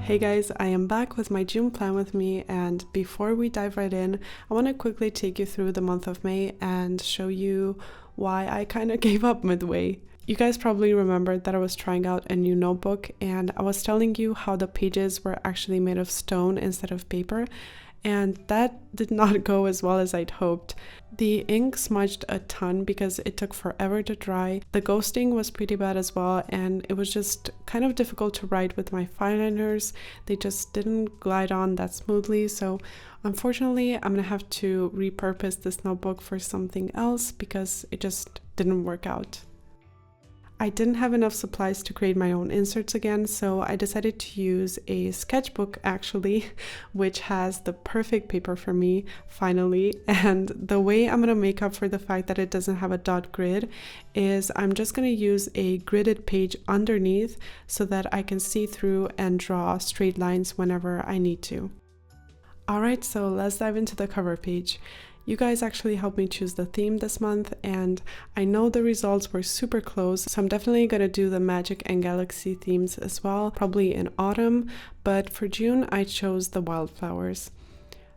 Hey guys, I am back with my June plan with me, and before we dive right in, I want to quickly take you through the month of May and show you why I kind of gave up midway. You guys probably remember that I was trying out a new notebook and I was telling you how the pages were actually made of stone instead of paper, and that did not go as well as I'd hoped. The ink smudged a ton because it took forever to dry. The ghosting was pretty bad as well, and it was just kind of difficult to write with my fineliners. They just didn't glide on that smoothly, so unfortunately I'm gonna have to repurpose this notebook for something else because it just didn't work out. I didn't have enough supplies to create my own inserts again, so I decided to use a sketchbook actually, which has the perfect paper for me, finally. And the way I'm gonna make up for the fact that it doesn't have a dot grid is I'm just gonna use a gridded page underneath so that I can see through and draw straight lines whenever I need to. Alright, so let's dive into the cover page. You guys actually helped me choose the theme this month, and I know the results were super close, so I'm definitely gonna do the Magic and Galaxy themes as well, probably in autumn, but for June I chose the wildflowers.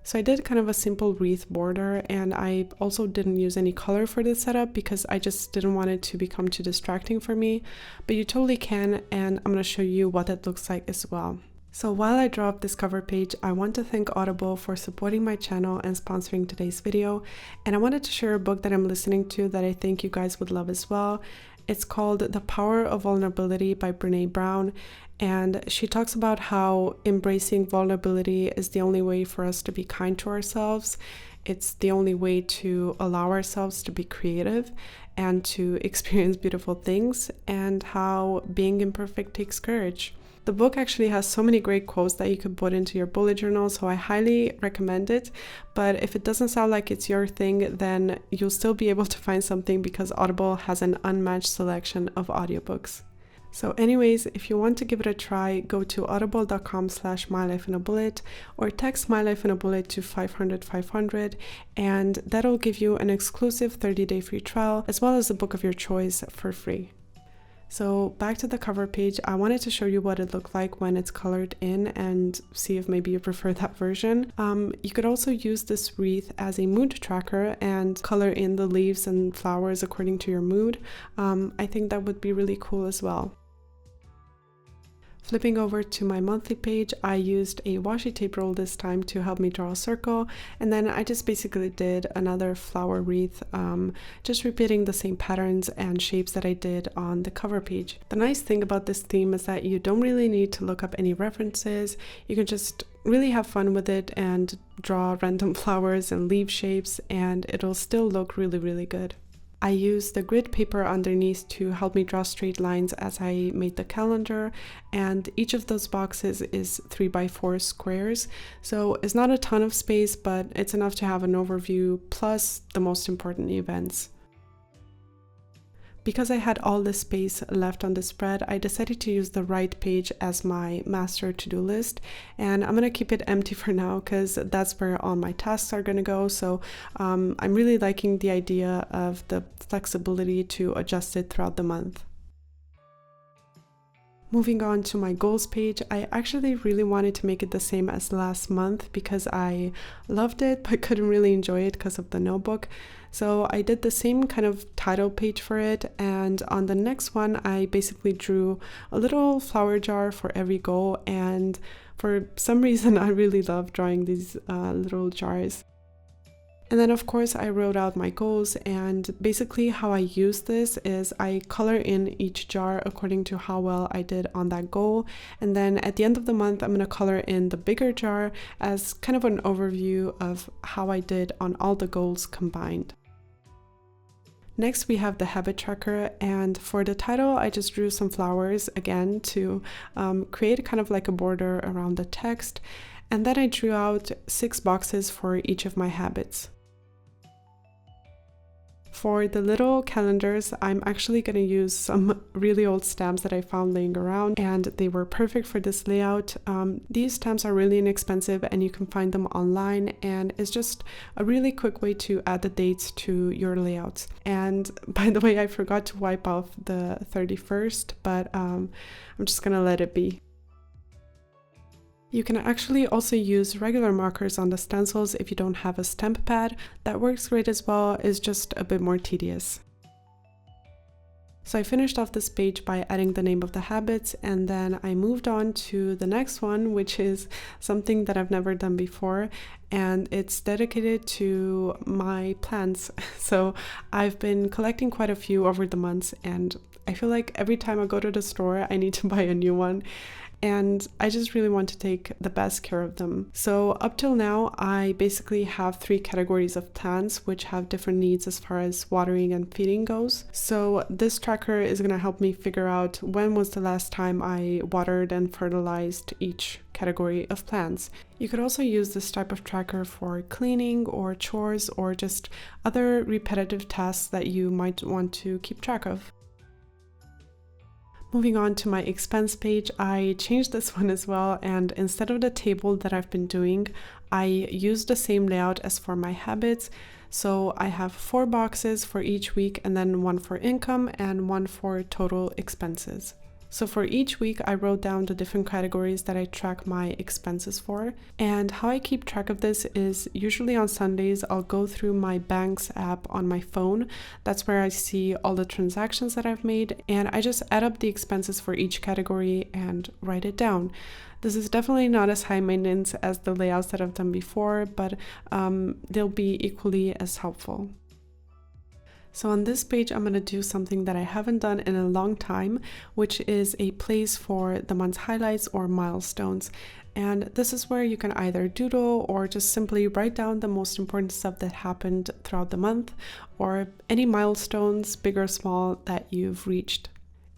So I did kind of a simple wreath border, and I also didn't use any color for this setup because I just didn't want it to become too distracting for me, but you totally can, and I'm gonna show you what it looks like as well. So while I draw up this cover page, I want to thank Audible for supporting my channel and sponsoring today's video. And I wanted to share a book that I'm listening to that I think you guys would love as well. It's called The Power of Vulnerability by Brené Brown. And she talks about how embracing vulnerability is the only way for us to be kind to ourselves. It's the only way to allow ourselves to be creative and to experience beautiful things, and how being imperfect takes courage. The book actually has so many great quotes that you could put into your bullet journal, so I highly recommend it. But if it doesn't sound like it's your thing, then you'll still be able to find something because Audible has an unmatched selection of audiobooks. So anyways, if you want to give it a try, go to audible.com/mylifeinabullet or text mylifeinabullet to 500 and that'll give you an exclusive 30-day free trial as well as a book of your choice for free. So back to the cover page, I wanted to show you what it looked like when it's colored in and see if maybe you prefer that version. You could also use this wreath as a mood tracker and color in the leaves and flowers according to your mood. I think that would be really cool as well. Flipping over to my monthly page, I used a washi tape roll this time to help me draw a circle, and then I just basically did another flower wreath, just repeating the same patterns and shapes that I did on the cover page. The nice thing about this theme is that you don't really need to look up any references. You can just really have fun with it and draw random flowers and leaf shapes, and it'll still look really, really good. I used the grid paper underneath to help me draw straight lines as I made the calendar, and each of those boxes is 3x4 squares, so it's not a ton of space, but it's enough to have an overview plus the most important events. Because I had all this space left on the spread, I decided to use the right page as my master to-do list, and I'm gonna keep it empty for now because that's where all my tasks are gonna go. So I'm really liking the idea of the flexibility to adjust it throughout the month. Moving on to my goals page, I actually really wanted to make it the same as last month because I loved it but couldn't really enjoy it because of the notebook. So I did the same kind of title page for it, and on the next one I basically drew a little flower jar for every goal, and for some reason I really love drawing these little jars. And then of course I wrote out my goals, and basically how I use this is I color in each jar according to how well I did on that goal, and then at the end of the month I'm going to color in the bigger jar as kind of an overview of how I did on all the goals combined. Next we have the habit tracker, and for the title I just drew some flowers again to create kind of like a border around the text, and then I drew out 6 boxes for each of my habits. For the little calendars, I'm actually going to use some really old stamps that I found laying around, and they were perfect for this layout. These stamps are really inexpensive and you can find them online, and it's just a really quick way to add the dates to your layouts. And by the way, I forgot to wipe off the 31st, but I'm just going to let it be. You can actually also use regular markers on the stencils if you don't have a stamp pad. That works great as well, it's just a bit more tedious. So I finished off this page by adding the name of the habits, and then I moved on to the next one, which is something that I've never done before, and it's dedicated to my plants. So I've been collecting quite a few over the months, and I feel like every time I go to the store, I need to buy a new one. And I just really want to take the best care of them. So up till now, I basically have 3 categories of plants which have different needs as far as watering and feeding goes. So this tracker is going to help me figure out when was the last time I watered and fertilized each category of plants. You could also use this type of tracker for cleaning or chores or just other repetitive tasks that you might want to keep track of. Moving on to my expense page, I changed this one as well, and instead of the table that I've been doing, I used the same layout as for my habits. So I have 4 boxes for each week, and then 1 for income and 1 for total expenses. So for each week, I wrote down the different categories that I track my expenses for. And how I keep track of this is usually on Sundays, I'll go through my Banks app on my phone. That's where I see all the transactions that I've made, and I just add up the expenses for each category and write it down. This is definitely not as high maintenance as the layouts that I've done before, but they'll be equally as helpful. So on this page, I'm going to do something that I haven't done in a long time, which is a place for the month's highlights or milestones. And this is where you can either doodle or just simply write down the most important stuff that happened throughout the month, or any milestones, big or small, that you've reached.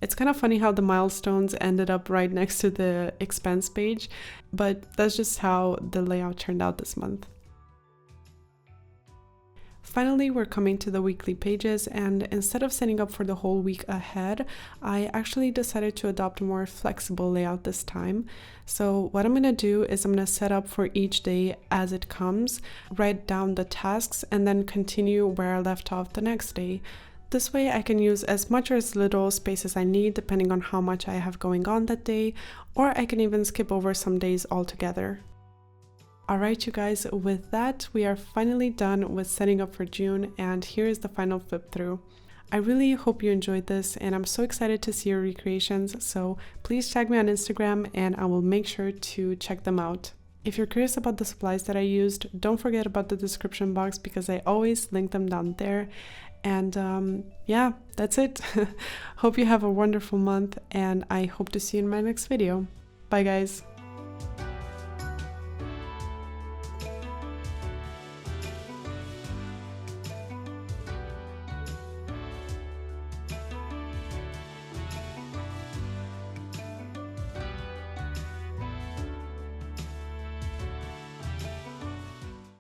It's kind of funny how the milestones ended up right next to the expense page, but that's just how the layout turned out this month. Finally, we're coming to the weekly pages, and instead of setting up for the whole week ahead, I actually decided to adopt a more flexible layout this time. So what I'm going to do is I'm going to set up for each day as it comes, write down the tasks, and then continue where I left off the next day. This way I can use as much or as little space as I need depending on how much I have going on that day, or I can even skip over some days altogether. Alright you guys, with that we are finally done with setting up for June, and here is the final flip through. I really hope you enjoyed this, and I'm so excited to see your recreations, so please tag me on Instagram and I will make sure to check them out. If you're curious about the supplies that I used, don't forget about the description box because I always link them down there. And yeah, that's it. Hope you have a wonderful month, and I hope to see you in my next video. Bye guys!